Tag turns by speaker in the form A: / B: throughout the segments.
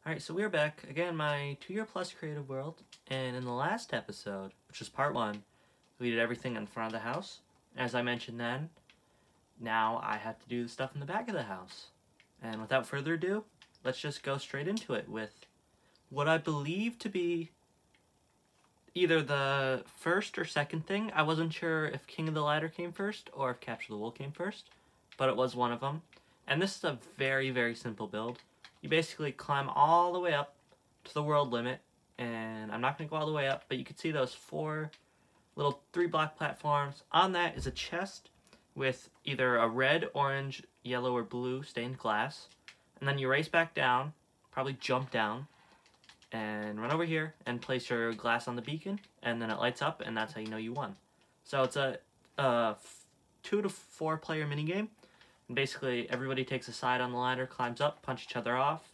A: Alright, so we're back. Again, my 2-year plus creative world, and in the last episode, which was part 1, we did everything in front of the house. As I mentioned then, now I have to do the stuff in the back of the house. And without further ado, let's just go straight into it with what I believe to be either the first or second thing. I wasn't sure if King of the Ladder came first or if Capture the Wool came first, but it was one of them. And this is a very, very simple build. You basically climb all the way up to the world limit, and I'm not going to go all the way up, but you can see those 4 little 3-block platforms. On that is a chest with either a red, orange, yellow, or blue stained glass, and then you race back down, probably jump down, and run over here and place your glass on the beacon, and then it lights up, and that's how you know you won. So it's a 2 to 4 player minigame. And basically, everybody takes a side on the ladder, climbs up, punch each other off,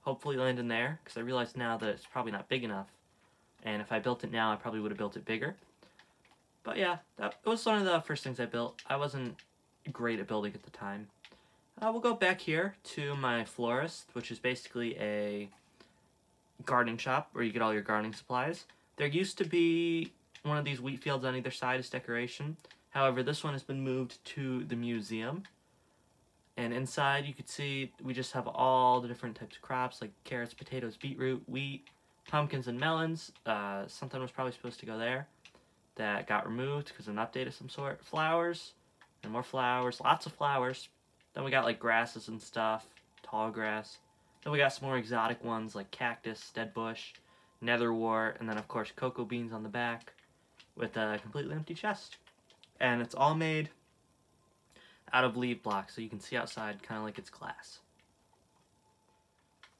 A: hopefully land in there, because I realize now that it's probably not big enough. And if I built it now, I probably would have built it bigger. But yeah, it was one of the first things I built. I wasn't great at building at the time. We'll go back here to my florist, which is basically a gardening shop where you get all your gardening supplies. There used to be one of these wheat fields on either side as decoration. However, this one has been moved to the museum. And inside, you could see we just have all the different types of crops, like carrots, potatoes, beetroot, wheat, pumpkins, and melons. Something was probably supposed to go there that got removed because of an update of some sort. Flowers, and more flowers, lots of flowers. Then we got like grasses and stuff, tall grass. Then we got some more exotic ones like cactus, dead bush, netherwort, and then of course cocoa beans on the back with a completely empty chest. And it's all made out of leaf blocks, so you can see outside kind of like it's glass.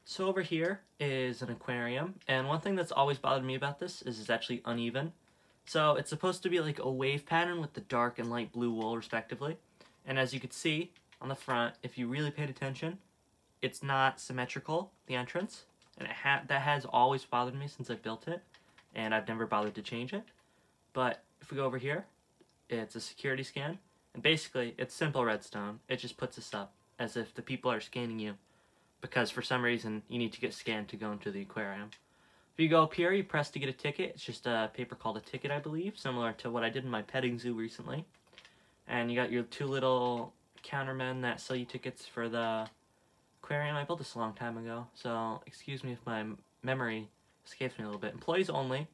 A: So over here is an aquarium, and one thing that's always bothered me about this is it's actually uneven. So it's supposed to be like a wave pattern with the dark and light blue wool respectively, and as you can see on the front, if you really paid attention, it's not symmetrical, the entrance, and that has always bothered me since I built it, and I've never bothered to change it. But if we go over here, it's a security scan. And basically, it's simple redstone. It just puts this up as if the people are scanning you, because for some reason you need to get scanned to go into the aquarium. If you go up here, you press to get a ticket. It's just a paper called a ticket, I believe, similar to what I did in my petting zoo recently. And you got your 2 little countermen that sell you tickets for the aquarium. I built this a long time ago, so excuse me if my memory escapes me a little bit. Employees only.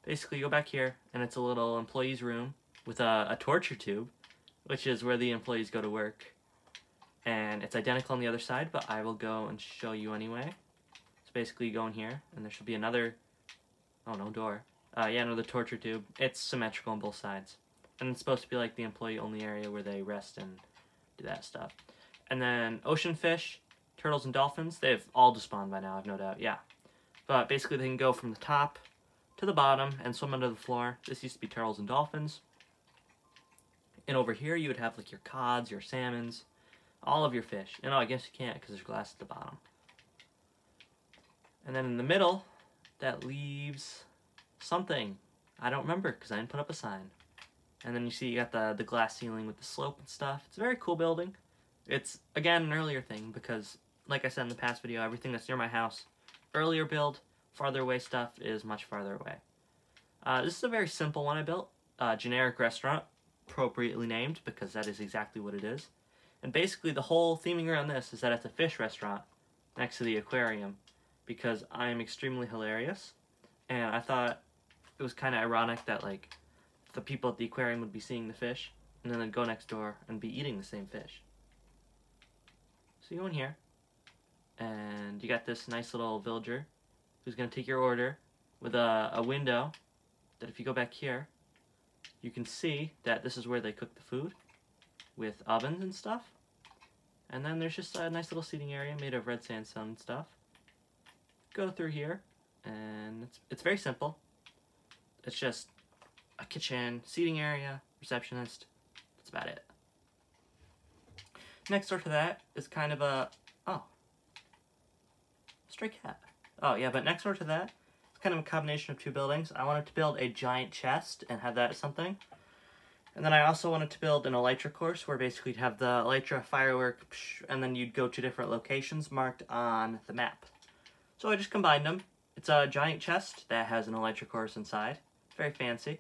A: Basically, you go back here, and it's a little employees room with a torture tube, which is where the employees go to work. And it's identical on the other side, but I will go and show you anyway. So basically you go in here, and there should be another, oh no, door. Yeah, another torture tube. It's symmetrical on both sides. And it's supposed to be like the employee-only area where they rest and do that stuff. And then ocean fish, turtles, and dolphins, they've all despawned by now, I've no doubt, yeah. But basically they can go from the top to the bottom and swim under the floor. This used to be turtles and dolphins. And over here, you would have like your cods, your salmons, all of your fish. And oh, I guess you can't because there's glass at the bottom. And then in the middle, that leaves something. I don't remember because I didn't put up a sign. And then you see you got the glass ceiling with the slope and stuff. It's a very cool building. It's, again, an earlier thing because, like I said in the past video, everything that's near my house, earlier build, farther away stuff is much farther away. This is a very simple one I built. Generic restaurant. Appropriately named because that is exactly what it is. And basically the whole theming around this is that it's a fish restaurant next to the aquarium because I am extremely hilarious, and I thought it was kind of ironic that like the people at the aquarium would be seeing the fish and then they'd go next door and be eating the same fish. So you go in here and you got this nice little villager who's going to take your order with a window that if you go back here, you can see that this is where they cook the food with ovens and stuff. And then there's just a nice little seating area made of red sandstone and stuff. Go through here, and it's very simple. It's just a kitchen, seating area, receptionist. That's about it. Next door to that is kind of a, oh, stray cat. Oh yeah, but next door to that, kind of a combination of 2 buildings. I wanted to build a giant chest and have that as something. And then I also wanted to build an elytra course where basically you'd have the elytra firework, and then you'd go to different locations marked on the map. So I just combined them. It's a giant chest that has an electric horse inside. Very fancy.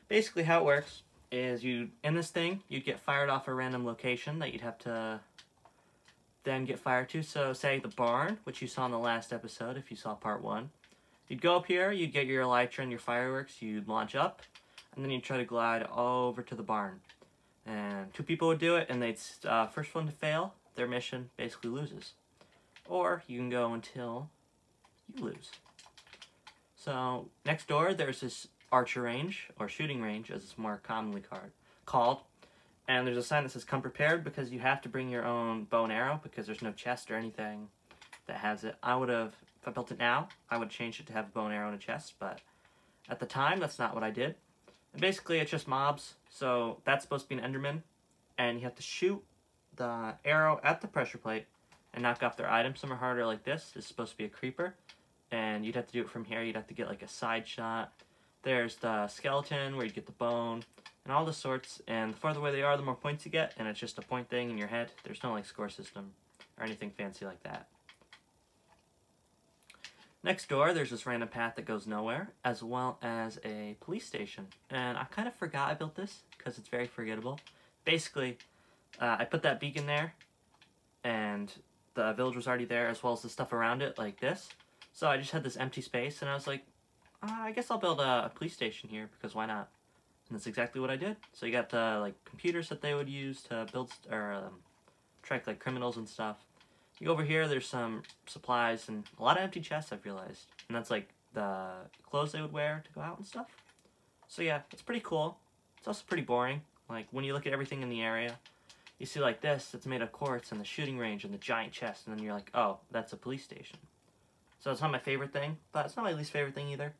A: Basically how it works is in this thing, you'd get fired off a random location that you'd have to then get fired to. So say the barn, which you saw in the last episode if you saw part 1. You'd go up here, you'd get your elytra and your fireworks, you'd launch up, and then you'd try to glide over to the barn. And 2 people would do it, and they'd first one to fail, their mission basically loses. Or you can go until you lose. So next door, there's this archer range, or shooting range, as it's more commonly called. And there's a sign that says, "Come prepared," because you have to bring your own bow and arrow, because there's no chest or anything that has it. If I built it now, I would change it to have a bow and arrow and a chest, but at the time, that's not what I did. And basically, it's just mobs, so that's supposed to be an Enderman, and you have to shoot the arrow at the pressure plate and knock off their items. Some are harder like this. This is supposed to be a creeper, and you'd have to do it from here. You'd have to get like a side shot. There's the skeleton where you get the bone, and all the sorts, and the farther away they are, the more points you get, and it's just a point thing in your head. There's no like score system or anything fancy like that. Next door, there's this random path that goes nowhere, as well as a police station. And I kind of forgot I built this, because it's very forgettable. Basically, I put that beacon there, and the village was already there, as well as the stuff around it, like this. So I just had this empty space, and I was like, I guess I'll build a police station here, because why not? And that's exactly what I did. So you got the like computers that they would use to build, or track like criminals and stuff. You go over here, there's some supplies and a lot of empty chests, I've realized. And that's like the clothes they would wear to go out and stuff. So yeah, it's pretty cool. It's also pretty boring. Like, when you look at everything in the area, you see like this, it's made of quartz, and the shooting range, and the giant chest, and then you're like, oh, that's a police station. So it's not my favorite thing, but it's not my least favorite thing either.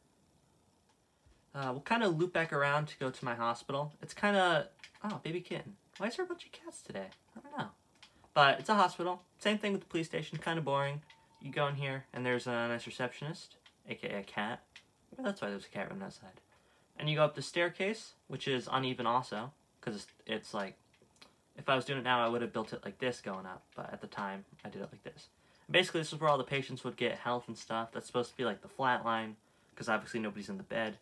A: We'll kind of loop back around to go to my hospital. It's kind of... Oh, baby kitten. Why is there a bunch of cats today? I don't know. But it's a hospital. Same thing with the police station. Kind of boring. You go in here, and there's a nice receptionist, aka a cat. Maybe that's why there's a cat running outside. And you go up the staircase, which is uneven also, because it's like... If I was doing it now, I would have built it like this going up. But at the time, I did it like this. And basically, this is where all the patients would get health and stuff. That's supposed to be like the flat line, because obviously nobody's in the bed.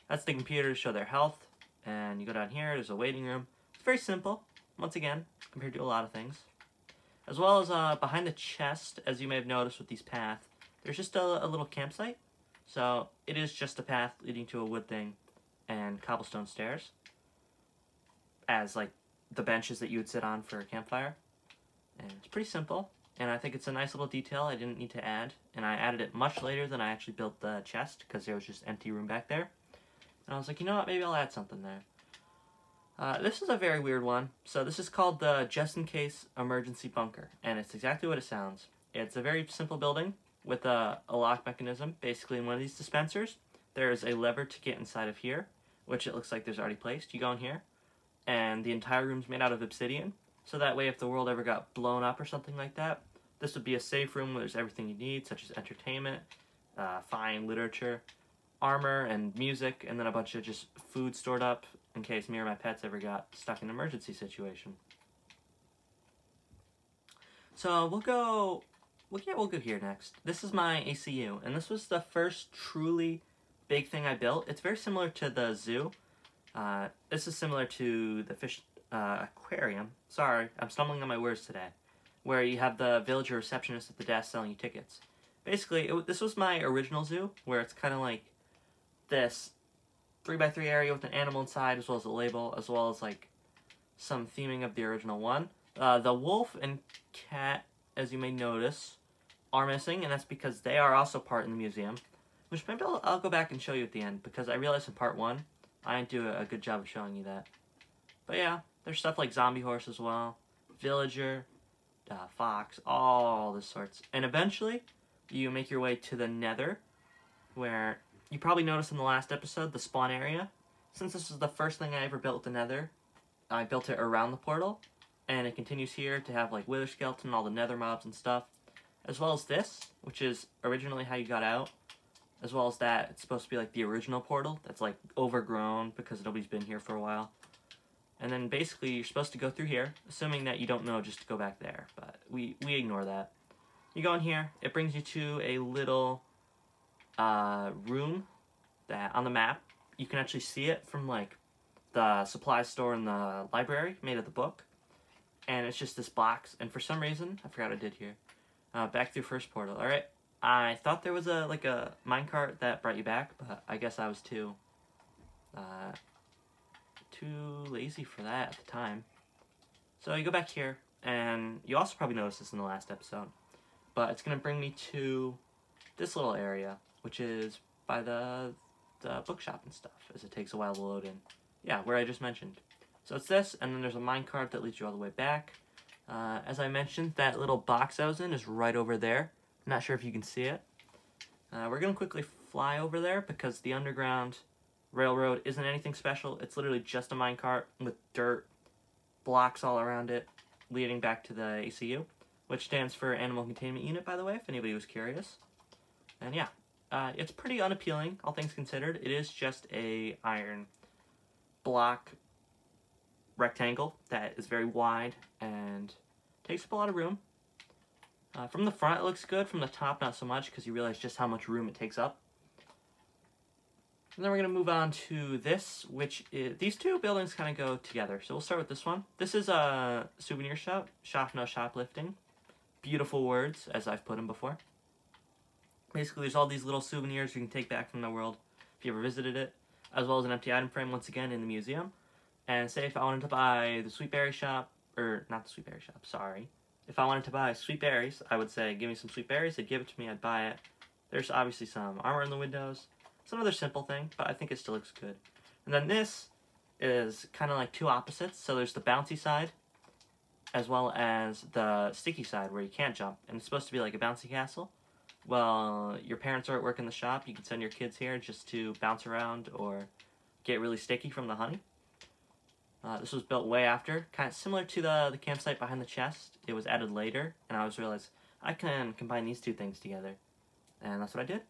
A: That's the computer to show their health. And you go down here, there's a waiting room. It's very simple, once again, compared to a lot of things. As well as behind the chest, as you may have noticed with these paths, there's just a little campsite. So it is just a path leading to a wood thing and cobblestone stairs. As like the benches that you would sit on for a campfire. And it's pretty simple. And I think it's a nice little detail I didn't need to add. And I added it much later than I actually built the chest, because there was just empty room back there. And I was like, you know what, maybe I'll add something there. This is a very weird one. So this is called the Just In Case Emergency Bunker. And it's exactly what it sounds. It's a very simple building with a lock mechanism. Basically, in one of these dispensers, there's a lever to get inside of here, which it looks like there's already placed. You go in here, and the entire room's made out of obsidian. So that way, if the world ever got blown up or something like that, this would be a safe room where there's everything you need, such as entertainment, fine literature, armor, and music, and then a bunch of just food stored up in case me or my pets ever got stuck in an emergency situation. So we'll go here next. This is my ACU, and this was the first truly big thing I built. It's very similar to the zoo. This is similar to the fish aquarium. Sorry, I'm stumbling on my words today. Where you have the villager receptionist at the desk selling you tickets. Basically, this was my original zoo, where it's kind of like this 3x3 area with an animal inside, as well as a label, as well as like some theming of the original one. The wolf and cat, as you may notice, are missing, and that's because they are also part in the museum. Which maybe I'll go back and show you at the end, because I realized in part 1, I didn't do a good job of showing you that. But yeah, there's stuff like zombie horse as well, villager, fox, all this sorts. And eventually, you make your way to the nether, where you probably noticed in the last episode, the spawn area. Since this was the first thing I ever built with the nether, I built it around the portal, and it continues here to have like wither skeleton, all the nether mobs and stuff, as well as this, which is originally how you got out, as well as that, it's supposed to be like the original portal that's like overgrown because nobody's been here for a while. And then basically you're supposed to go through here, assuming that you don't know just to go back there, but we ignore that. You go in here, it brings you to a little room that on the map. You can actually see it from like the supply store in the library made of the book. And it's just this box, and for some reason, I forgot what I did here. Back through first portal. Alright, I thought there was a minecart that brought you back, but I guess I was too lazy for that at the time. So you go back here, and you also probably noticed this in the last episode, but it's going to bring me to this little area, which is by the bookshop and stuff, as it takes a while to load in. Yeah, where I just mentioned. So it's this, and then there's a minecart that leads you all the way back. As I mentioned, that little box I was in is right over there. I'm not sure if you can see it. We're going to quickly fly over there because the underground railroad isn't anything special. It's literally just a minecart with dirt, blocks all around it, leading back to the ACU, which stands for Animal Containment Unit, by the way, if anybody was curious. And yeah, it's pretty unappealing, all things considered. It is just a iron block rectangle that is very wide and takes up a lot of room. From the front it looks good, from the top not so much because you realize just how much room it takes up. And then we're going to move on to this, which is, these two buildings kind of go together. So we'll start with this one. This is a souvenir shop, shop no shoplifting. Beautiful words, as I've put them before. Basically there's all these little souvenirs you can take back from the world if you ever visited it, as well as an empty item frame once again in the museum. And say if I wanted to buy the sweet berry shop, or not the sweet berry shop, sorry. If I wanted to buy sweet berries, I would say, give me some sweet berries. They'd give it to me, I'd buy it. There's obviously some armor in the windows. It's another simple thing, but I think it still looks good. And then this is kind of like two opposites. So there's the bouncy side, as well as the sticky side where you can't jump. And it's supposed to be like a bouncy castle. Well, your parents are at work in the shop. You can send your kids here just to bounce around or get really sticky from the honey. This was built way after, kind of similar to the campsite behind the chest. It was added later, and I realized I can combine these two things together, and that's what I did.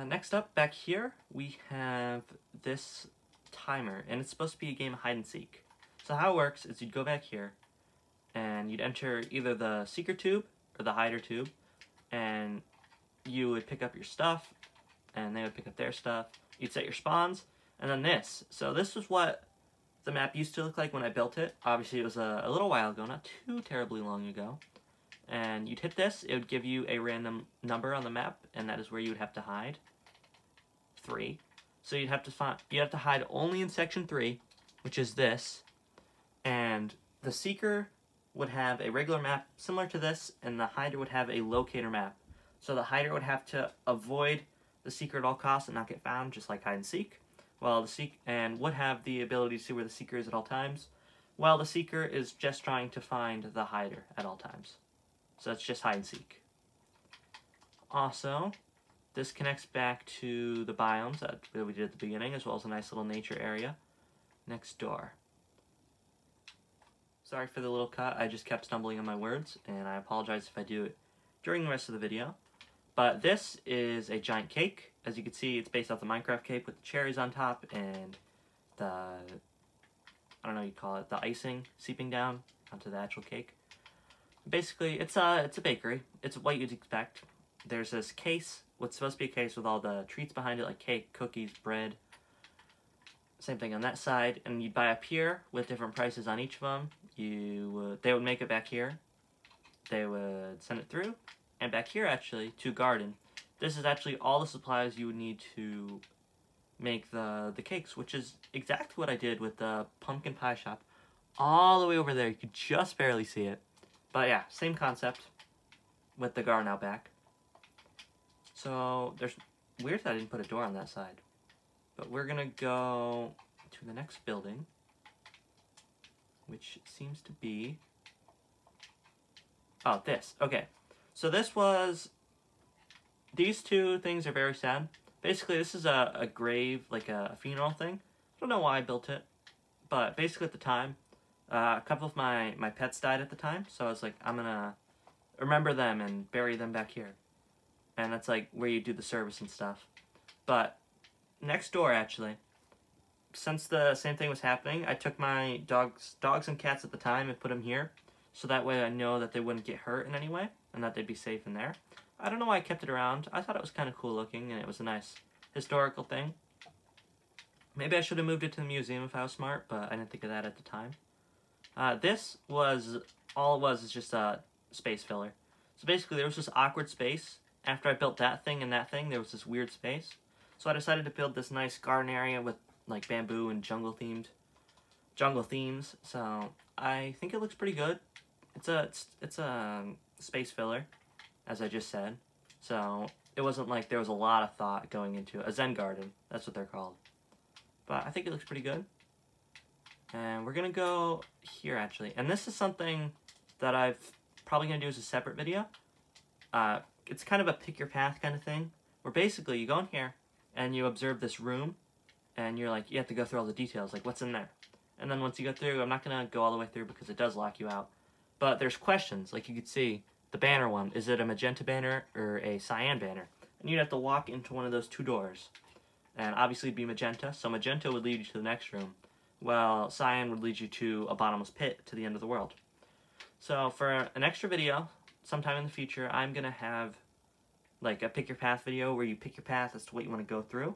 A: Next up, back here, we have this timer, and it's supposed to be a game of hide and seek. So how it works is you'd go back here, and you'd enter either the seeker tube or the hider tube, and you would pick up your stuff, and they would pick up their stuff. You'd set your spawns, and then this. So this was what the map used to look like when I built it. Obviously it was a little while ago, not too terribly long ago. And you'd hit this, it would give you a random number on the map, and that is where you would have to hide. 3. So you'd have to hide only in section 3, which is this. And the seeker would have a regular map similar to this, and the hider would have a locator map. So the hider would have to avoid the seeker at all costs and not get found, just like hide and seek. While and would have the ability to see where the seeker is at all times, while the seeker is just trying to find the hider at all times. So it's just hide and seek. Also, this connects back to the biomes that we did at the beginning, as well as a nice little nature area next door. Sorry for the little cut, I just kept stumbling on my words, and I apologize if I do it during the rest of the video. But this is a giant cake. As you can see, it's based off the Minecraft cake with the cherries on top and the, I don't know what you call it, the icing seeping down onto the actual cake. Basically, it's a bakery. It's what you'd expect. There's this case, what's supposed to be a case with all the treats behind it, like cake, cookies, bread. Same thing on that side, and you'd buy up here with different prices on each of them. They would make it back here. They would send it through, and back here actually to garden. This is actually all the supplies you would need to make the cakes, which is exactly what I did with the pumpkin pie shop. All the way over there, you could just barely see it. But yeah, same concept with the garden out back. So, weird that I didn't put a door on that side. But we're gonna go to the next building, which seems to be, oh, this, okay. So these two things are very sad. Basically, this is a grave, like a funeral thing. I don't know why I built it, but basically at the time, a couple of my pets died at the time, so I was like, I'm gonna remember them and bury them back here. And that's like where you do the service and stuff. But next door, actually, since the same thing was happening, I took my dogs and cats at the time and put them here, so that way I know that they wouldn't get hurt in any way. and that they'd be safe in there. I don't know why I kept it around. I thought it was kind of cool looking, and it was a nice historical thing. Maybe I should have moved it to the museum if I was smart, but I didn't think of that at the time. This was, all it was is just a space filler. So basically there was this awkward space. After I built that thing and that thing, there was this weird space. So I decided to build this nice garden area with like bamboo and jungle themes. So I think it looks pretty good. It's a space filler, as I just said. So it wasn't like there was a lot of thought going into it. A Zen garden, that's what they're called. But I think it looks pretty good. And we're gonna go here actually. And this is something that I've probably gonna do as a separate video. It's kind of a pick your path kind of thing, where basically you go in here and you observe this room, and you're like, you have to go through all the details, like what's in there. And then once you go through, I'm not gonna go all the way through because it does lock you out. But there's questions, like you could see the banner one. Is it a magenta banner or a cyan banner? And you'd have to walk into one of those two doors. And obviously it'd be magenta, so magenta would lead you to the next room, while cyan would lead you to a bottomless pit to the end of the world. So for an extra video, sometime in the future, I'm going to have like a pick your path video where you pick your path as to what you want to go through.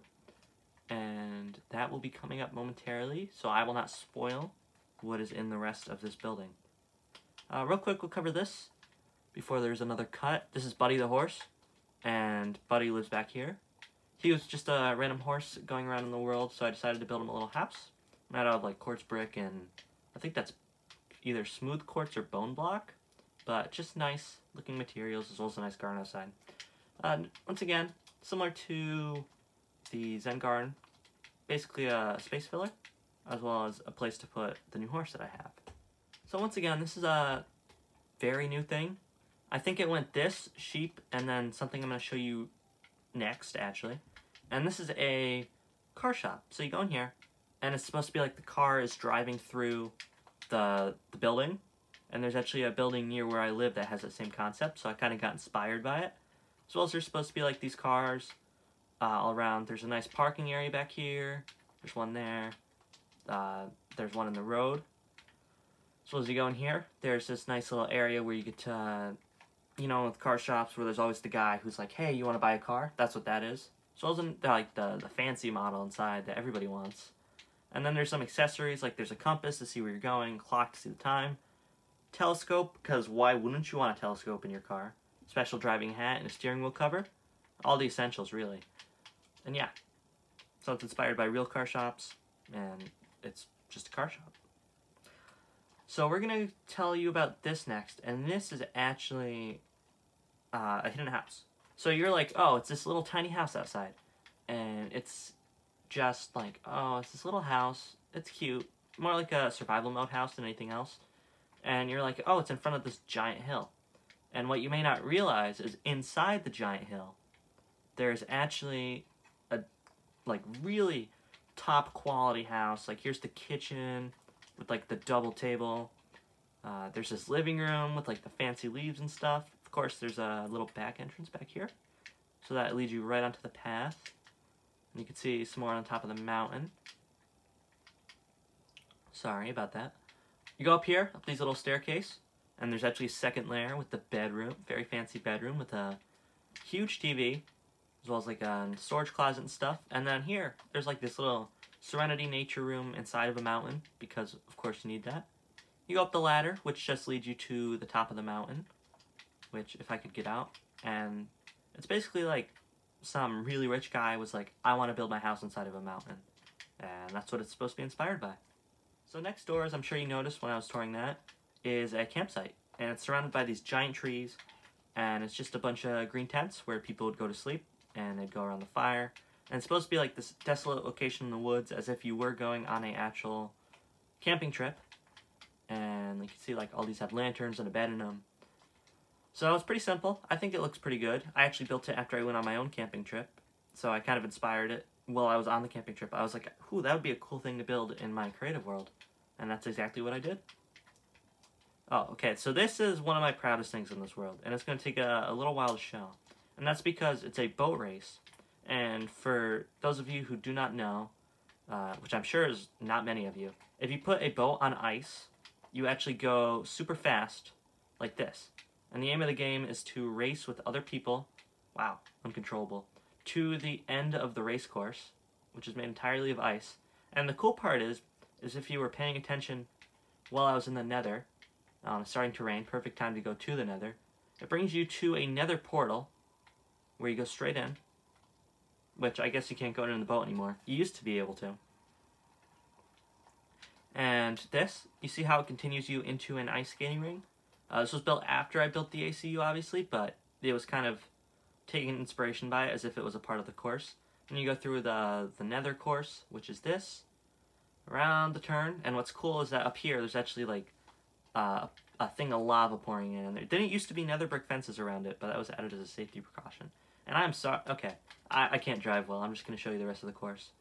A: And that will be coming up momentarily, so I will not spoil what is in the rest of this building. Real quick, we'll cover this before there's another cut. This is Buddy the horse, and Buddy lives back here. He was just a random horse going around in the world, so I decided to build him a little house. Made out of like quartz brick, and I think that's either smooth quartz or bone block, but just nice looking materials, as well as a nice garden outside. Once again, similar to the Zen garden, basically a space filler, as well as a place to put the new horse that I have. So once again, this is a very new thing. I think it went this, sheep, and then something I'm going to show you next, actually. And this is a car shop. So you go in here, and it's supposed to be like the car is driving through the building. And there's actually a building near where I live that has that same concept, so I kind of got inspired by it. As well as there's supposed to be like these cars all around. There's a nice parking area back here. There's one there. There's one in the road. As well as you go in here, there's this nice little area where you get to, you know, with car shops where there's always the guy who's like, hey, you want to buy a car? That's what that is. So as in, like the fancy model inside that everybody wants. And then there's some accessories, like there's a compass to see where you're going, clock to see the time, telescope, because why wouldn't you want a telescope in your car? Special driving hat and a steering wheel cover. All the essentials, really. And yeah, so it's inspired by real car shops, and it's just a car shop. So we're going to tell you about this next, and this is actually a hidden house. So you're like, oh, it's this little tiny house outside, and it's just like, oh, it's this little house, it's cute, more like a survival mode house than anything else, and you're like, oh, it's in front of this giant hill. And what you may not realize is inside the giant hill, there's actually a like really top quality house. Like here's the kitchen with like the double table. There's this living room with like the fancy leaves and stuff. Of course, there's a little back entrance back here, so that leads you right onto the path. And you can see some more on top of the mountain. Sorry about that. You go up here, up these little staircase, and there's actually a second layer with the bedroom, very fancy bedroom with a huge TV, as well as like a storage closet and stuff. And then here, there's like this little Serenity nature room inside of a mountain, because of course you need that. You go up the ladder, which just leads you to the top of the mountain, which if I could get out, and it's basically like some really rich guy was like, I want to build my house inside of a mountain, and that's what it's supposed to be inspired by. So next door, as I'm sure you noticed when I was touring that, is a campsite, and it's surrounded by these giant trees, and it's just a bunch of green tents where people would go to sleep, and they'd go around the fire. And it's supposed to be like this desolate location in the woods, as if you were going on an actual camping trip. And you can see like all these have lanterns and a bed in them. So it's pretty simple. I think it looks pretty good. I actually built it after I went on my own camping trip, so I kind of inspired it while I was on the camping trip. I was like, ooh, that would be a cool thing to build in my creative world. And that's exactly what I did. Oh, okay, so this is one of my proudest things in this world, and it's going to take a little while to show. And that's because it's a boat race. And for those of you who do not know, which I'm sure is not many of you, if you put a boat on ice, you actually go super fast, like this. And the aim of the game is to race with other people, wow, uncontrollable, to the end of the race course, which is made entirely of ice. And the cool part is if you were paying attention while I was in the nether, starting to rain, perfect time to go to the nether, it brings you to a nether portal where you go straight in, which I guess you can't go in the boat anymore. You used to be able to. And this, you see how it continues you into an ice skating ring? This was built after I built the ACU, obviously, but it was kind of taking inspiration by it as if it was a part of the course. And you go through the nether course, which is this, around the turn. And what's cool is that up here, there's actually like a thing of lava pouring in. And there didn't used to be nether brick fences around it, but that was added as a safety precaution. And I'm sorry, okay, I can't drive well. I'm just going to show you the rest of the course.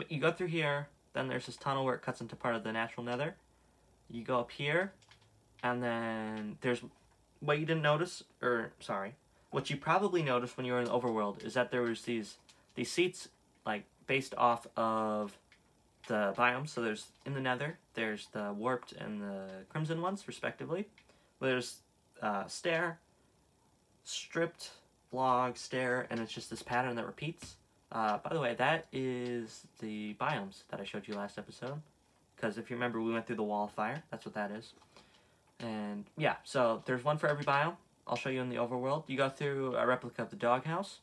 A: You go through here, then there's this tunnel where it cuts into part of the natural nether. You go up here, and then there's what you didn't notice, or sorry, what you probably noticed when you were in the overworld is that there was these seats like based off of the biomes. So there's in the nether, there's the warped and the crimson ones respectively. There's stair, stripped, vlog, stair, and it's just this pattern that repeats. By the way, that is the biomes that I showed you last episode. Because if you remember, we went through the wall of fire. That's what that is. And yeah, so there's one for every biome. I'll show you in the overworld. You go through a replica of the doghouse.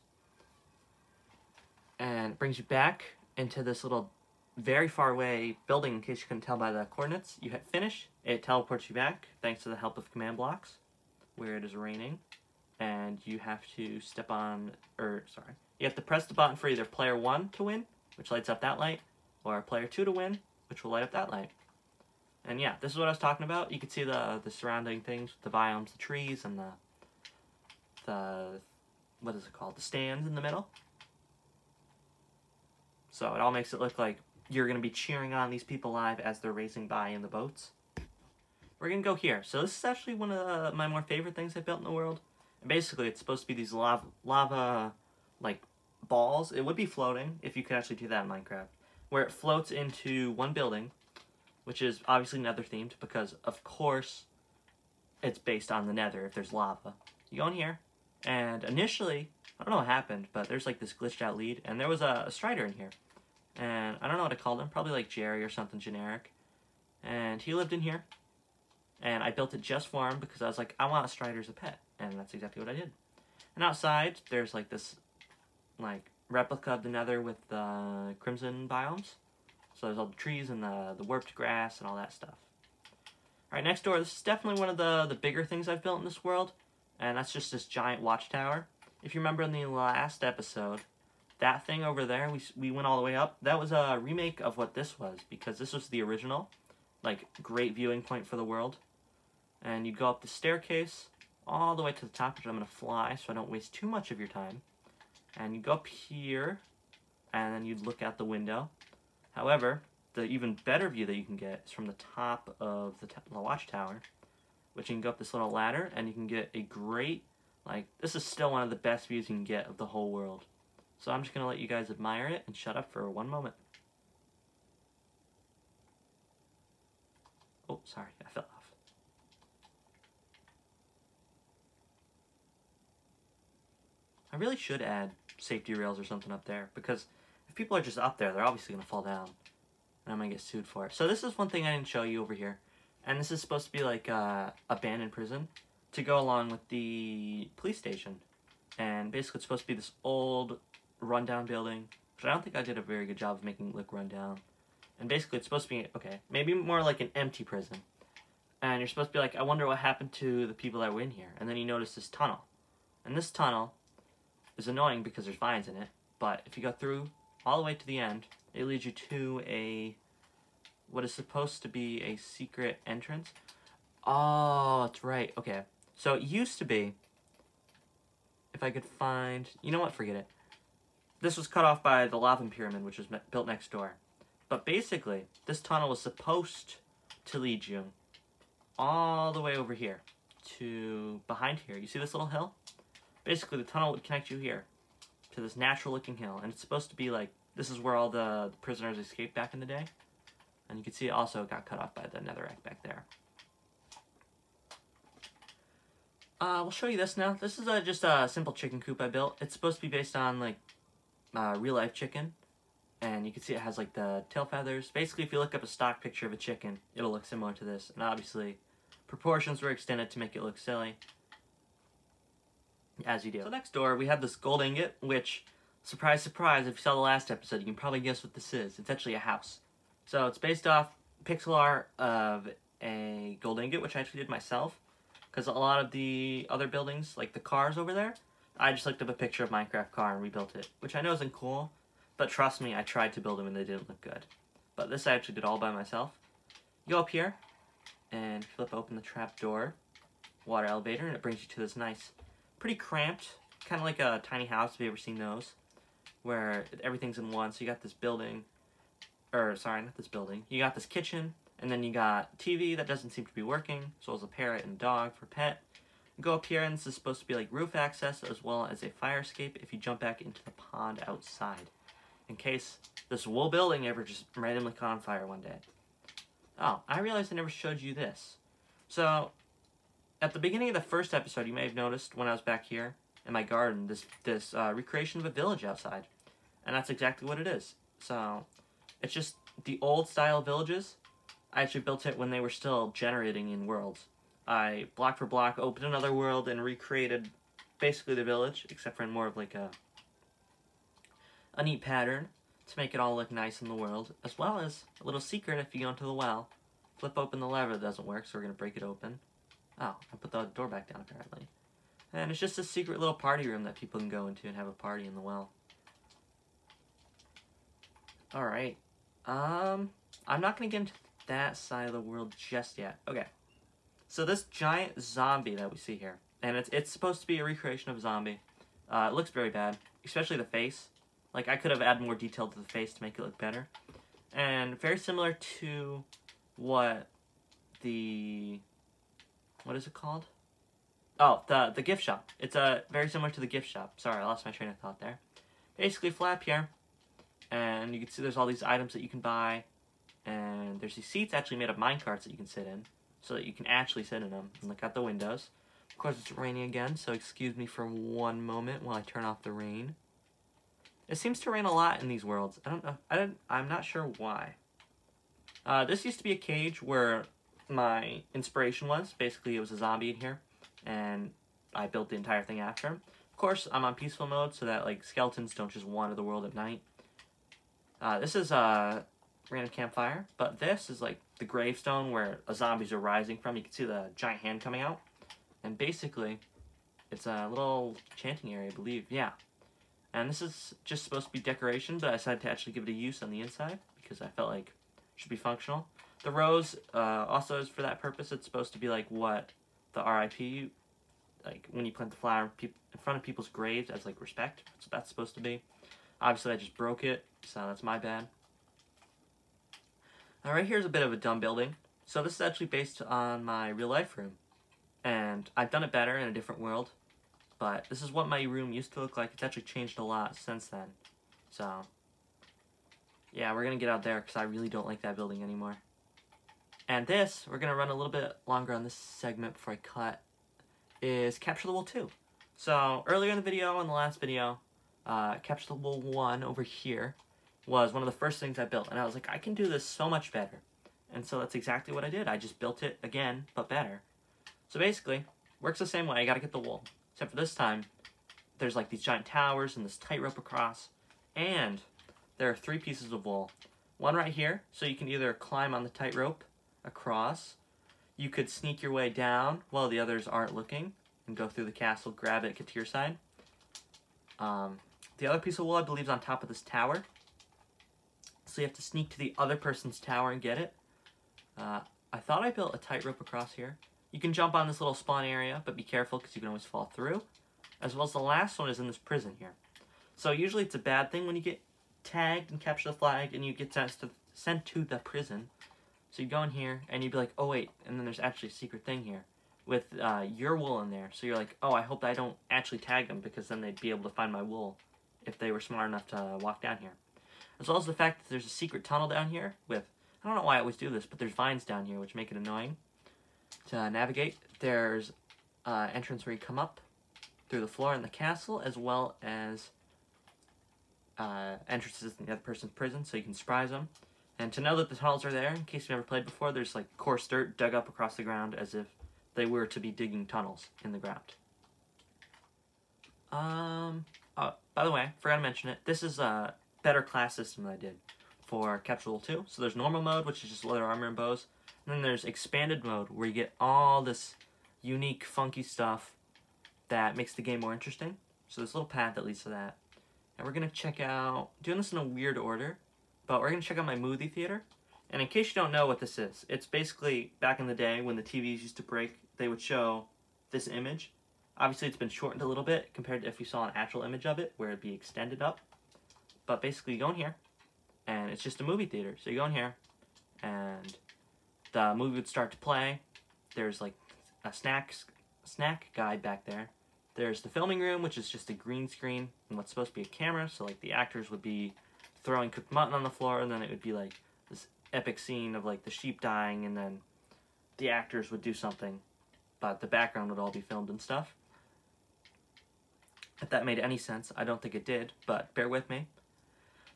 A: And it brings you back into this little very far away building, in case you couldn't tell by the coordinates. You hit finish. It teleports you back, thanks to the help of command blocks, where it is raining. And you have to step on, you have to press the button for either player 1 to win, which lights up that light, or player 2 to win, which will light up that light. And yeah, this is what I was talking about. You can see the surrounding things, the biomes, the trees, and the what is it called? The stands in the middle. So it all makes it look like you're going to be cheering on these people live as they're racing by in the boats. We're going to go here. So this is actually one of my more favorite things I've built in the world. And basically, it's supposed to be these lava like, balls. It would be floating, if you could actually do that in Minecraft, where it floats into one building, which is obviously nether themed, because, of course, it's based on the nether if there's lava. You go in here, and initially, I don't know what happened, but there's like this glitched out lead, and there was a strider in here. And I don't know what I called him, probably like Jerry or something generic. And he lived in here, and I built it just for him because I was like, I want a strider as a pet. And that's exactly what I did. And outside, there's like this like replica of the nether with the crimson biomes. So there's all the trees and the warped grass and all that stuff. Alright, next door, this is definitely one of the bigger things I've built in this world. And that's just this giant watchtower. If you remember in the last episode, that thing over there, we went all the way up. That was a remake of what this was, because this was the original, like, great viewing point for the world. And you go up the staircase all the way to the top, which I'm going to fly so I don't waste too much of your time. And you go up here, and then you look out the window. However, the even better view that you can get is from the top of the watchtower, which you can go up this little ladder, and you can get a great, like, this is still one of the best views you can get of the whole world. So I'm just going to let you guys admire it and shut up for one moment. Oh, sorry, I fell off. I really should add safety rails or something up there, because if people are just up there, they're obviously going to fall down, and I'm going to get sued for it. So this is one thing I didn't show you over here, and this is supposed to be like a abandoned prison to go along with the police station. And basically it's supposed to be this old rundown building, which I don't think I did a very good job of making it look rundown. And basically it's supposed to be, okay, maybe more like an empty prison. And you're supposed to be like, I wonder what happened to the people that were in here. And then you notice this tunnel. And this tunnel is annoying because there's vines in it, but if you go through all the way to the end, it leads you to what is supposed to be a secret entrance. Oh, that's right, okay. So it used to be, if I could find, you know what, forget it. This was cut off by the lava pyramid, which was built next door. But basically, this tunnel was supposed to lead you all the way over here to behind here. You see this little hill? Basically, the tunnel would connect you here to this natural-looking hill, and it's supposed to be like, this is where all the prisoners escaped back in the day. And you can see it also got cut off by the netherrack back there. We'll show you this now. This is just a simple chicken coop I built. It's supposed to be based on, like, real life chicken. And you can see it has, like, the tail feathers. Basically, if you look up a stock picture of a chicken, it'll look similar to this. And obviously, proportions were extended to make it look silly, as you do. So next door, we have this gold ingot, which, surprise, surprise, if you saw the last episode, you can probably guess what this is. It's actually a house. So it's based off pixel art of a gold ingot, which I actually did myself. Because a lot of the other buildings, like the cars over there, I just looked up a picture of Minecraft car and rebuilt it. Which I know isn't cool, but trust me, I tried to build them and they didn't look good. But this I actually did all by myself. You go up here, and flip open the trap door, water elevator, and it brings you to this nice, pretty cramped, kind of like a tiny house, if you've ever seen those, where everything's in one. So you got this building, or sorry, not this building, you got this kitchen, and then you got TV that doesn't seem to be working, as well as a parrot and a dog for pet. You go up here, and this is supposed to be like roof access, as well as a fire escape if you jump back into the pond outside, in case this whole building ever just randomly caught on fire one day. Oh, I realized I never showed you this. So, at the beginning of the first episode, you may have noticed when I was back here in my garden, this recreation of a village outside. And that's exactly what it is. So, it's just the old style villages. I actually built it when they were still generating in worlds. I, block for block, opened another world and recreated basically the village, except for in more of like a neat pattern to make it all look nice in the world, as well as a little secret if you go into the well. Flip open the lever that doesn't work, so we're going to break it open. Oh, I put the door back down apparently. And it's just a secret little party room that people can go into and have a party in the well. Alright. I'm not going to get into that side of the world just yet. Okay. So this giant zombie that we see here, and it's supposed to be a recreation of a zombie. It looks very bad, especially the face. Like, I could have added more detail to the face to make it look better. And very similar to what is it called? Oh, the gift shop. It's very similar to the gift shop. Sorry, I lost my train of thought there. Basically, flap here, and you can see there's all these items that you can buy, and there's these seats actually made of minecarts that you can sit in, so that you can actually sit in them and look out the windows. Of course, it's raining again, so excuse me for one moment while I turn off the rain. It seems to rain a lot in these worlds. I don't know. I'm not sure why. This used to be a cage where my inspiration was. Basically, it was a zombie in here, and I built the entire thing after him. Of course, I'm on peaceful mode so that like skeletons don't just wander the world at night. This is a random campfire, but this is like the gravestone where zombies are rising from. You can see the giant hand coming out, and basically, it's a little chanting area, I believe. Yeah. And this is just supposed to be decoration, but I decided to actually give it a use on the inside because I felt like it should be functional. The rose also is for that purpose. It's supposed to be like what the RIP, like when you plant the flower in front of people's graves as like respect. That's what that's supposed to be. Obviously, I just broke it, so that's my bad. Alright, here's a bit of a dumb building. So this is actually based on my real life room. And I've done it better in a different world. But this is what my room used to look like. It's actually changed a lot since then. So, yeah, we're going to get out there because I really don't like that building anymore. And this, we're going to run a little bit longer on this segment before I cut, is Capture the Wool 2. So, earlier in the video, in the last video, Capture the Wool 1 over here was one of the first things I built. And I was like, I can do this so much better. And so that's exactly what I did. I just built it again, but better. So basically, works the same way. I got to get the wool. Except for this time, there's like these giant towers and this tightrope across, and there are 3 pieces of wool. One right here, so you can either climb on the tightrope across, you could sneak your way down while the others aren't looking, and go through the castle, grab it, get to your side. The other piece of wool, I believe, is on top of this tower, so you have to sneak to the other person's tower and get it. I thought I built a tightrope across here. You can jump on this little spawn area, but be careful because you can always fall through. As well as the last one is in this prison here. So usually it's a bad thing when you get tagged and capture the flag and you get sent to the prison. So you go in here and you'd be like, oh wait, and then there's actually a secret thing here with your wool in there. So you're like, oh, I hope I don't actually tag them because then they'd be able to find my wool if they were smart enough to walk down here. As well as the fact that there's a secret tunnel down here with, I don't know why I always do this, but there's vines down here which make it annoying to navigate. There's entrance where you come up through the floor in the castle, as well as entrances in the other person's prison, so you can surprise them. And to know that the tunnels are there, in case you've never played before, there's like coarse dirt dug up across the ground as if they were to be digging tunnels in the ground. Oh, by the way, forgot to mention it. This is a better class system than I did for Capture Rule 2. So there's normal mode, which is just leather armor and bows. And then there's expanded mode, where you get all this unique, funky stuff that makes the game more interesting. So there's a little path that leads to that. And we're going to check out, doing this in a weird order, but we're going to check out my movie theater. And in case you don't know what this is, it's basically back in the day when the TVs used to break, they would show this image. Obviously, it's been shortened a little bit compared to if you saw an actual image of it, where it'd be extended up. But basically, you go in here, and it's just a movie theater. So you go in here, and the movie would start to play. There's like a snack guide back there. There's the filming room, which is just a green screen and what's supposed to be a camera. So like the actors would be throwing cooked mutton on the floor, and then it would be like this epic scene of like the sheep dying, and then the actors would do something, but the background would all be filmed and stuff. If that made any sense, I don't think it did, but bear with me.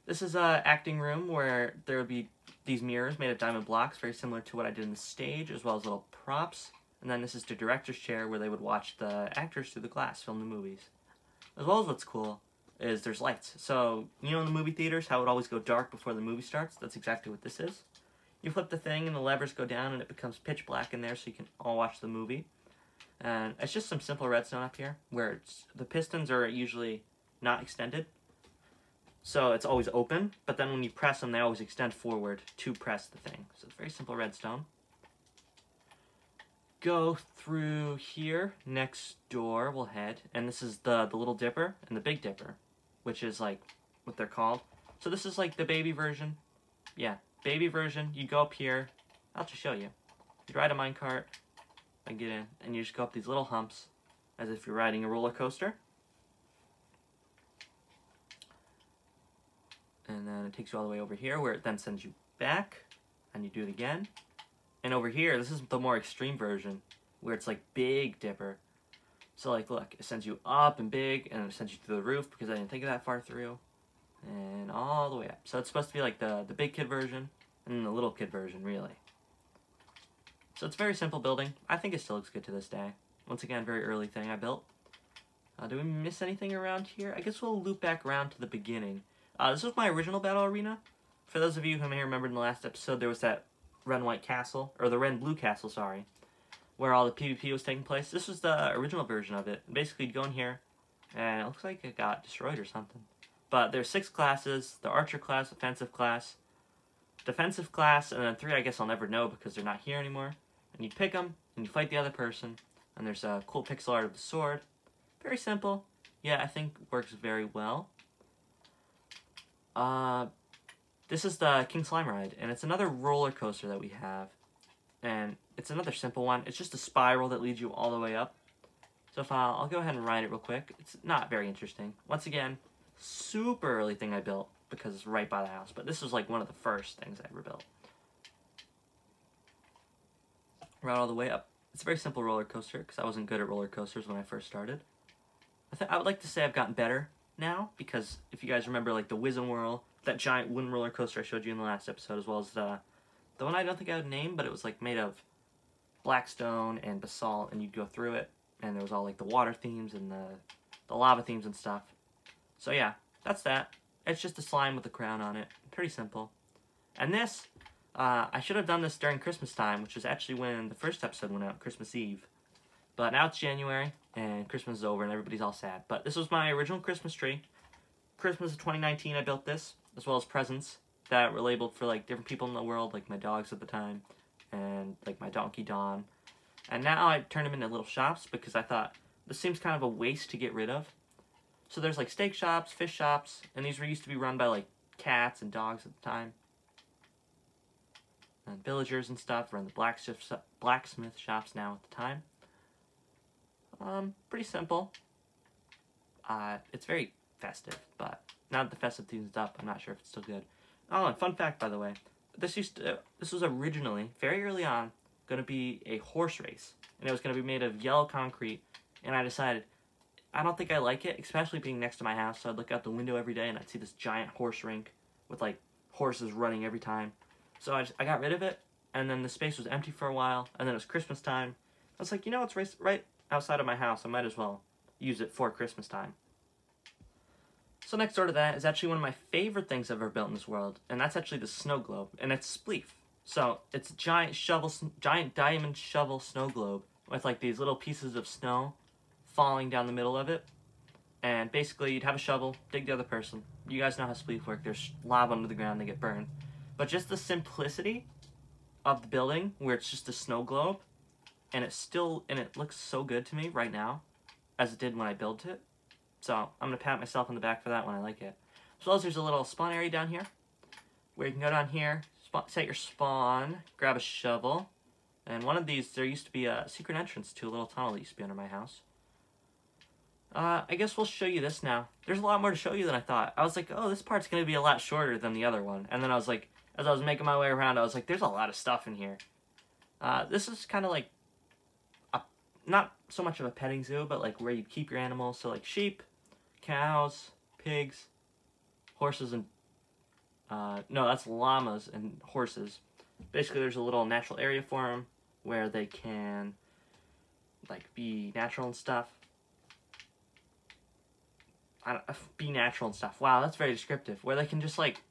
A: This is a acting room where there would be these mirrors made of diamond blocks, very similar to what I did in the stage, as well as little props. And then this is the director's chair where they would watch the actors through the glass film the movies. As well as what's cool is there's lights. So, you know in the movie theaters how it would always go dark before the movie starts? That's exactly what this is. You flip the thing and the levers go down and it becomes pitch black in there so you can all watch the movie. And it's just some simple redstone up here where the pistons are usually not extended. So it's always open, but then when you press them, they always extend forward to press the thing. So it's very simple redstone. Go through here, next door we'll head, and this is the Little Dipper and the Big Dipper, which is like what they're called. So this is like the baby version. Yeah, baby version. You go up here, I'll just show you. You ride a minecart, and get in, and you just go up these little humps as if you're riding a roller coaster. And then it takes you all the way over here where it then sends you back, and you do it again. And over here, this is the more extreme version, where it's like Big Dipper. So like, look, it sends you up and big, and it sends you through the roof, because I didn't think of that far through, and all the way up. So it's supposed to be like the big kid version, and then the little kid version, really. So it's very simple building. I think it still looks good to this day. Once again, very early thing I built. Do we miss anything around here? I guess we'll loop back around to the beginning. This was my original battle arena. For those of you who may remember in the last episode, there was that red and white castle, or the red and blue castle, sorry, where all the PvP was taking place. This was the original version of it. Basically, you'd go in here, and it looks like it got destroyed or something. But there's 6 classes: the archer class, offensive class, defensive class, and then 3 I guess I'll never know because they're not here anymore. And you pick them, and you fight the other person, and there's a cool pixel art of the sword. Very simple. Yeah, I think works very well. This is the King Slime Ride, and it's another roller coaster that we have. And it's another simple one. It's just a spiral that leads you all the way up. So if I'll go ahead and ride it real quick. It's not very interesting. Once again, super early thing I built because it's right by the house. But this was like one of the first things I ever built. Ride all the way up. It's a very simple roller coaster because I wasn't good at roller coasters when I first started. I would like to say I've gotten better now because if you guys remember like the Whizzin' Whirl, that giant wooden roller coaster I showed you in the last episode, as well as the one I don't think I would name, but it was like made of black stone and basalt, and you'd go through it, and there was all like the water themes and the lava themes and stuff. So yeah, that's that. It's just a slime with a crown on it. Pretty simple. And this, I should have done this during Christmas time, which was actually when the first episode went out, Christmas Eve. But now it's January, and Christmas is over, and everybody's all sad. But this was my original Christmas tree. Christmas of 2019, I built this, as well as presents that were labeled for like different people in the world, like my dogs at the time, and like my donkey Dawn. And now I turned them into little shops because I thought this seems kind of a waste to get rid of. So there's like steak shops, fish shops, and these were used to be run by like cats and dogs at the time. And villagers and stuff run the blacksmith shops now at the time. Pretty simple. It's very festive, but now that the festive theme's up, I'm not sure if it's still good. Oh, and fun fact, by the way, this was originally, very early on, going to be a horse race, and it was going to be made of yellow concrete, and I decided, I don't think I like it, especially being next to my house, so I'd look out the window every day and I'd see this giant horse rink with like horses running every time. So I got rid of it, and then the space was empty for a while, and then it was Christmas time. I was like, you know, it's right outside of my house, I might as well use it for Christmas time. So next door to that is actually one of my favorite things I've ever built in this world, and that's actually the snow globe, and it's spleef. So it's a giant diamond shovel snow globe with like these little pieces of snow falling down the middle of it. And basically you'd have a shovel, dig the other person. You guys know how spleef work, there's lava under the ground, they get burned. But just the simplicity of the building, where it's just a snow globe, and it looks so good to me right now, as it did when I built it. So I'm gonna pat myself on the back for that one, I like it. As well as there's a little spawn area down here, where you can go down here, set your spawn, grab a shovel, and one of these, there used to be a secret entrance to a little tunnel that used to be under my house. I guess we'll show you this now. There's a lot more to show you than I thought. I was like, oh, this part's going to be a lot shorter than the other one. And then I was like, as I was making my way around, I was like, there's a lot of stuff in here. This is kind of like, not so much of a petting zoo, but like where you keep your animals. So like sheep, cows, pigs, horses, and, no, that's llamas and horses. Basically, there's a little natural area for them where they can, like, be natural and stuff. Be natural and stuff. Wow, that's very descriptive. Where they can just, like,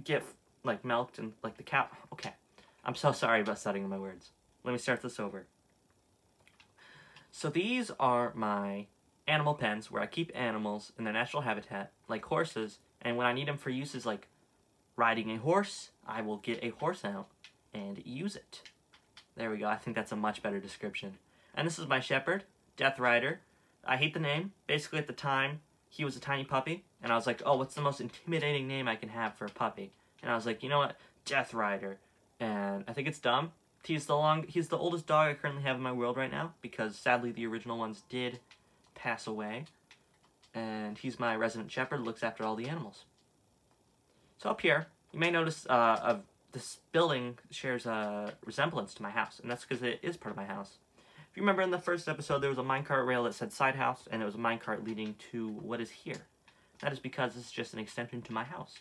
A: get, like, milked and, like, the cow. Okay. I'm so sorry about stuttering my words. Let me start this over. So these are my animal pens where I keep animals in their natural habitat, like horses, and when I need them for uses like riding a horse, I will get a horse out and use it. There we go. I think that's a much better description. And this is my shepherd, Death Rider. I hate the name. Basically, at the time, he was a tiny puppy, and I was like, oh, what's the most intimidating name I can have for a puppy? And I was like, you know what? Death Rider. And I think it's dumb. He's the oldest dog I currently have in my world right now, because sadly the original ones did pass away. And he's my resident shepherd, looks after all the animals. So up here, you may notice this building shares a resemblance to my house, and that's because it is part of my house. If you remember in the first episode, there was a minecart rail that said side house, and it was a minecart leading to what is here. That is because this is just an extension to my house.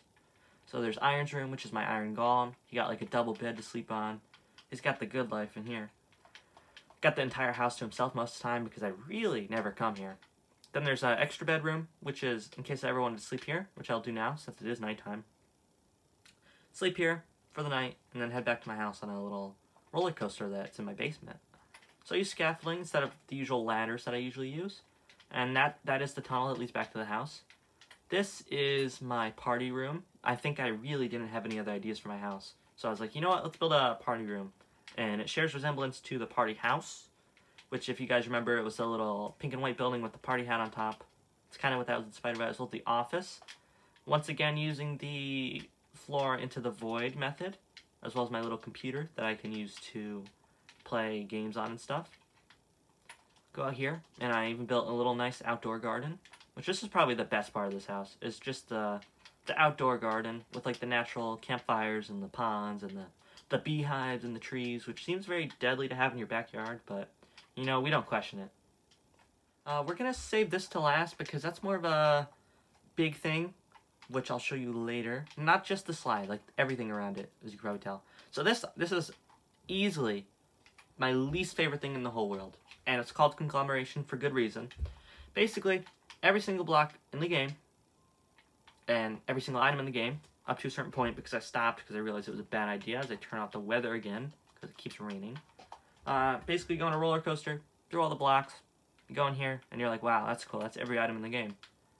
A: So there's Iron's room, which is my iron golem. He got like a double bed to sleep on. He's got the good life in here. Got the entire house to himself most of the time because I really never come here. Then there's an extra bedroom, which is in case I ever wanted to sleep here, which I'll do now since it is nighttime. Sleep here for the night, and then head back to my house on a little roller coaster that's in my basement. So I use scaffolding instead of the usual ladders that I usually use. And that is the tunnel that leads back to the house. This is my party room. I think I really didn't have any other ideas for my house. So I was like, you know what, let's build a party room. And it shares resemblance to the party house, which if you guys remember, it was a little pink and white building with the party hat on top. It's kind of what that was inspired by, as well as the office. Once again, using the floor into the void method, as well as my little computer that I can use to play games on and stuff. Go out here, and I even built a little nice outdoor garden, which this is probably the best part of this house, is just the outdoor garden with like the natural campfires and the ponds and the beehives and the trees, which seems very deadly to have in your backyard, but you know, we don't question it. We're gonna save this to last because that's more of a big thing, which I'll show you later. Not just the slide, like everything around it, as you can probably tell. So this is easily my least favorite thing in the whole world, and it's called conglomeration for good reason. Basically, every single block in the game and every single item in the game up to a certain point, because I stopped because I realized it was a bad idea as I turn off the weather again because it keeps raining. Basically, you go on a roller coaster through all the blocks, you go in here, and you're like, wow, that's cool, that's every item in the game.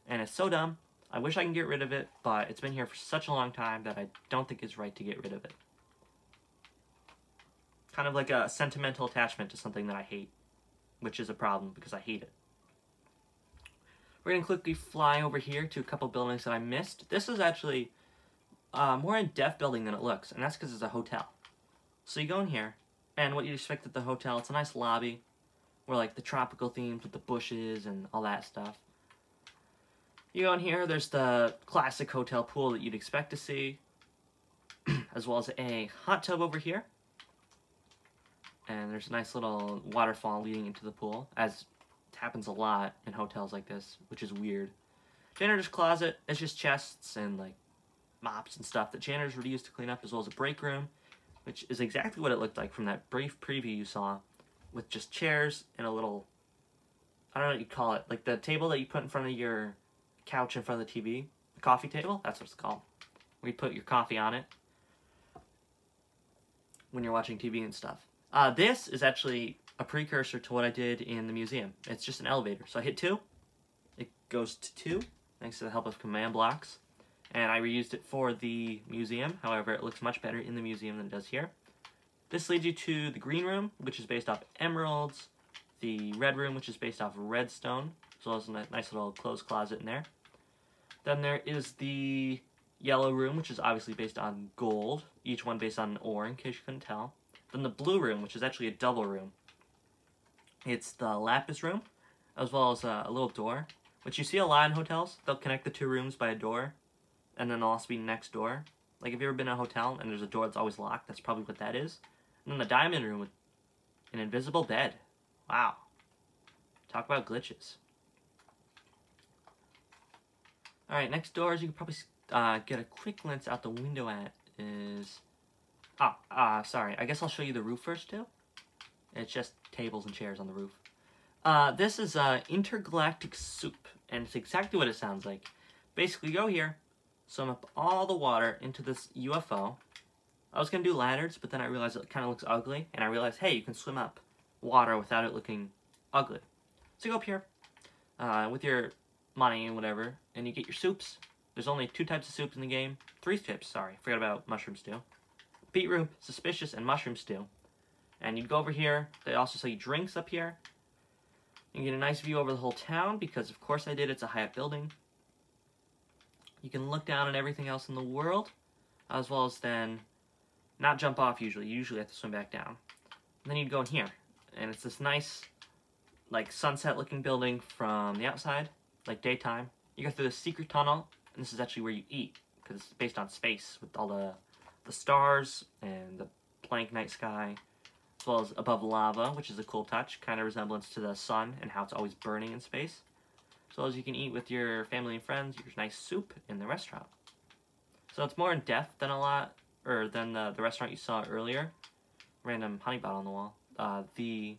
A: And it's so dumb. I wish I can get rid of it, but it's been here for such a long time that I don't think it's right to get rid of it. Kind of like a sentimental attachment to something that I hate, which is a problem because I hate it. We're going to quickly fly over here to a couple buildings that I missed. This is actually more in-depth building than it looks, and that's because it's a hotel. So you go in here, and what you'd expect at the hotel, it's a nice lobby, where like the tropical themes with the bushes and all that stuff. You go in here, there's the classic hotel pool that you'd expect to see, as well as a hot tub over here. and there's a nice little waterfall leading into the pool, as happens a lot in hotels like this, which is weird. Janitor's closet is just chests and like mops and stuff that janitors would use to clean up, as well as a break room, which is exactly what it looked like from that brief preview you saw, with just chairs and a little, I don't know what you call it, like the table that you put in front of your couch in front of the TV, the coffee table, that's what it's called, where you put your coffee on it when you're watching TV and stuff. This is actually a precursor to what I did in the museum. It's just an elevator. So I hit 2, it goes to 2, thanks to the help of command blocks. And I reused it for the museum. However, it looks much better in the museum than it does here. This leads you to the green room, which is based off emeralds. The red room, which is based off redstone, as well as a nice little clothes closet in there. Then there is the yellow room, which is obviously based on gold. Each one based on an ore, in case you couldn't tell. Then the blue room, which is actually a double room. It's the lapis room, as well as a little door, which you see a lot in hotels. They'll connect the 2 rooms by a door, and then they'll also be next door. Like, if you've ever been in a hotel and there's a door that's always locked, that's probably what that is. And then the diamond room with an invisible bed. Wow. Talk about glitches. Alright, next door, as you can probably get a quick glance out the window at, is... sorry. I guess I'll show you the roof first, too. It's just tables and chairs on the roof. This is intergalactic soup, and it's exactly what it sounds like. Basically, go here, swim up all the water into this UFO. I was going to do ladders, but then I realized it kind of looks ugly, and I realized, hey, you can swim up water without it looking ugly. So you go up here with your money and whatever, and you get your soups. There's only 2 types of soups in the game. 3 types, sorry. Forgot about mushroom stew. Beetroot, suspicious, and mushroom stew. And you'd go over here. They also sell you drinks up here. You get a nice view over the whole town, because of course I did. It's a high-up building. You can look down at everything else in the world, as well as then not jump off usually. You usually have to swim back down. And then you'd go in here, and it's this nice, like, sunset-looking building from the outside, like daytime. You go through this secret tunnel, and this is actually where you eat, because it's based on space, with all the stars and the blank night sky, as well as above lava, which is a cool touch, kind of resemblance to the sun and how it's always burning in space. As well as you can eat with your family and friends your nice soup in the restaurant. So it's more in depth than than the restaurant you saw earlier. Random honey bottle on the wall. The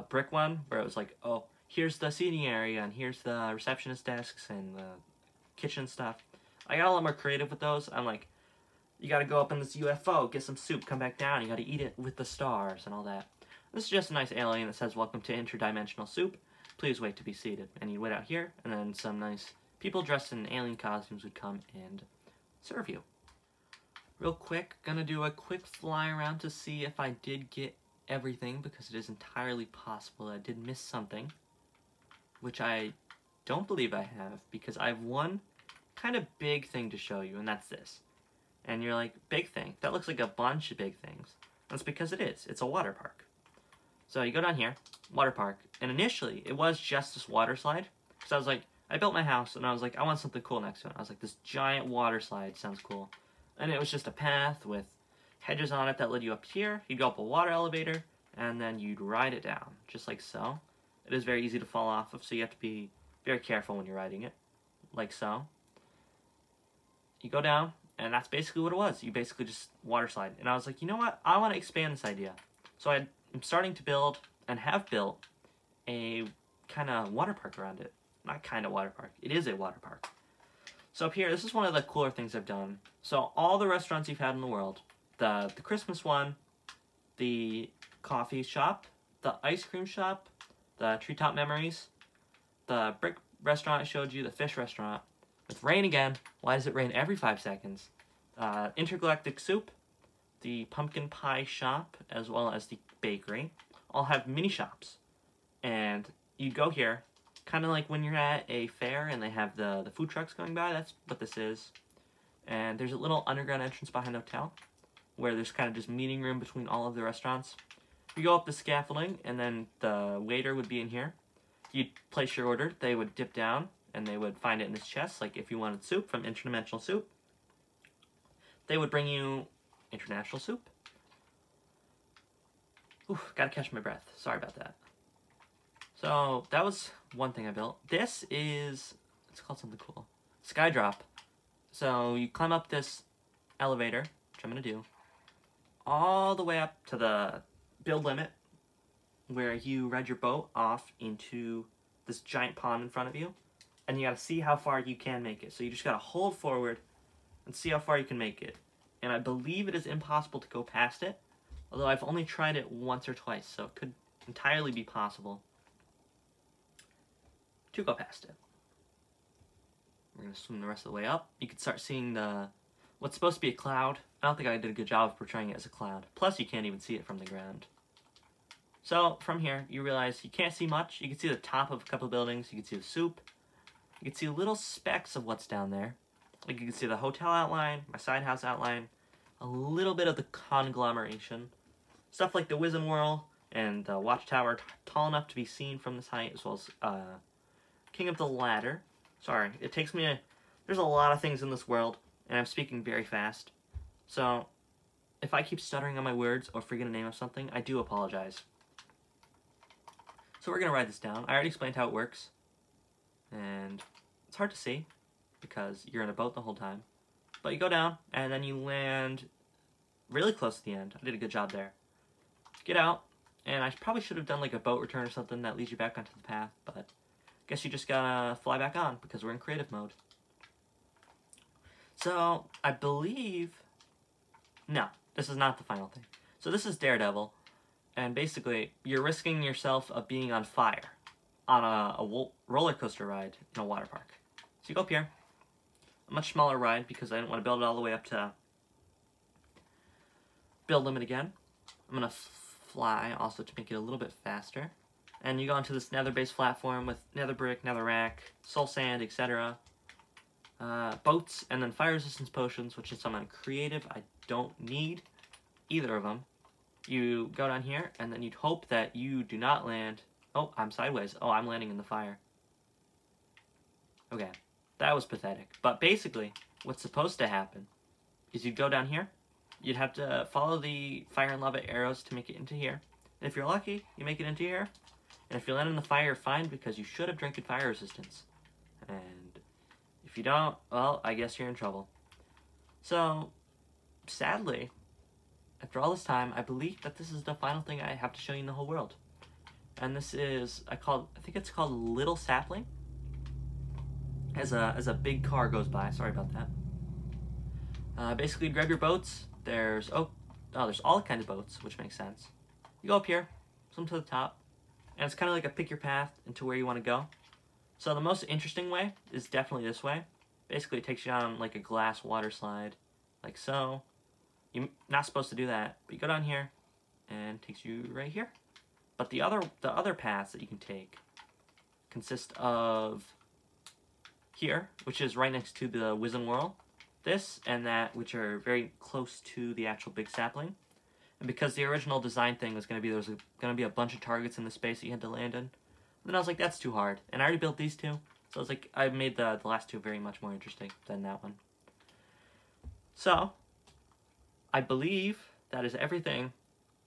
A: brick one where it was like, oh, here's the seating area and here's the receptionist desks and the kitchen stuff. I got a lot more creative with those. I'm like, you gotta go up in this UFO, get some soup, come back down, you gotta eat it with the stars and all that. This is just a nice alien that says, welcome to interdimensional soup. Please wait to be seated. And you wait out here, and then some nice people dressed in alien costumes would come and serve you. Real quick, gonna do a quick fly around to see if I did get everything, because it is entirely possible I did miss something, which I don't believe I have, because I have one kind of big thing to show you, and that's this. And you're like, big thing? That looks like a bunch of big things. That's because it is. It's a water park. So you go down here, water park, and initially it was just this water slide. Because I was like, I built my house, and I was like, I want something cool next to it. I was like, this giant water slide sounds cool. And it was just a path with hedges on it that led you up here. You'd go up a water elevator, and then you'd ride it down, just like so. It is very easy to fall off of, so you have to be very careful when you're riding it, like so. You go down, and that's basically what it was. You basically just water slide. And I was like, you know what? I want to expand this idea. So I'm starting to build, and have built, a kind of water park around it. Not kind of water park. It is a water park. So up here, this is one of the cooler things I've done. So all the restaurants you've had in the world, the Christmas one, the coffee shop, the ice cream shop, the Treetop Memories, the brick restaurant I showed you, the fish restaurant, with rain again. Why does it rain every 5 seconds? Intergalactic Soup, the pumpkin pie shop, as well as the bakery, all have mini shops. And you go here, kind of like when you're at a fair and they have the food trucks going by. That's what this is. And there's a little underground entrance behind the hotel, where there's kind of just meeting room between all of the restaurants. You go up the scaffolding, and then the waiter would be in here. You'd place your order, they would dip down, and they would find it in this chest, like if you wanted soup from Interdimensional Soup. They would bring you international soup. Oof, gotta catch my breath. Sorry about that. So, that was one thing I built. This is, it's called something cool. Skydrop. So, you climb up this elevator, which I'm gonna do, all the way up to the build limit, where you ride your boat off into this giant pond in front of you, and you gotta see how far you can make it. So you just gotta hold forward and see how far you can make it. And I believe it is impossible to go past it, although I've only tried it once or twice, so it could entirely be possible to go past it. We're gonna swim the rest of the way up. You can start seeing the what's supposed to be a cloud. I don't think I did a good job of portraying it as a cloud. Plus, you can't even see it from the ground. So, from here, you realize you can't see much. You can see the top of a couple of buildings. You can see the soup. You can see little specks of what's down there. Like, you can see the hotel outline, my side house outline, a little bit of the conglomeration. Stuff like the Wizen Whirl and the watchtower tall enough to be seen from this height, as well as King of the Ladder. Sorry, it takes me a... There's a lot of things in this world, and I'm speaking very fast. So, if I keep stuttering on my words or forget a name of something, I do apologize. So we're going to write this down. I already explained how it works. And it's hard to see because you're in a boat the whole time. But you go down, and then you land really close to the end. I did a good job there. Get out, and I probably should have done like a boat return or something that leads you back onto the path, but I guess you just gotta fly back on because we're in creative mode. So, I believe... No, this is not the final thing. So this is Daredevil, and basically, you're risking yourself of being on fire on a roller coaster ride in a water park. So you go up here, a much smaller ride because I didn't want to build it all the way up to build limit again. I'm going to fly also to make it a little bit faster. And you go onto this nether-based platform with nether brick, nether rack, soul sand, etc. Boats, and then fire resistance potions, which is some on creative. I don't need either of them. You go down here, and then you'd hope that you do not land... Oh, I'm sideways. Oh, I'm landing in the fire. Okay, that was pathetic. But basically, what's supposed to happen is you'd go down here, you'd have to follow the fire and lava arrows to make it into here. And if you're lucky, you make it into here. And if you land in the fire, fine, because you should have drank fire resistance. And if you don't, well, I guess you're in trouble. So, sadly, after all this time, I believe that this is the final thing I have to show you in the whole world. And this is, I think it's called Little Sapling. As a big car goes by, sorry about that. Basically, grab your boats. There's there's all kinds of boats, which makes sense. You go up here, swim to the top, and it's kind of like a pick your path into where you want to go. So the most interesting way is definitely this way. Basically, it takes you on like a glass water slide, like so. You're not supposed to do that, but you go down here, and it takes you right here. But the other paths that you can take consist of here, which is right next to the Wizen Whirl, this and that, which are very close to the actual big sapling. And because the original design thing was going to be, there was going to be a bunch of targets in the space that you had to land in, and then I was like, that's too hard. And I already built these two, so I was like, I made the last two very much more interesting than that one. So, I believe that is everything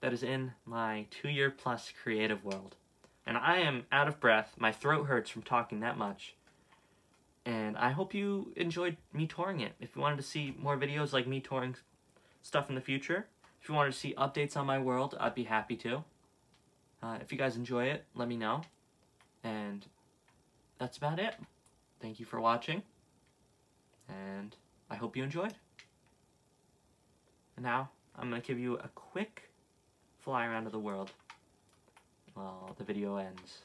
A: that is in my 2-year-plus creative world. And I am out of breath. My throat hurts from talking that much. And I hope you enjoyed me touring it. If you wanted to see more videos like me touring stuff in the future, if you wanted to see updates on my world, I'd be happy to. If you guys enjoy it, let me know. And that's about it. Thank you for watching. And I hope you enjoyed. And now, I'm going to give you a quick fly around of the world while the video ends.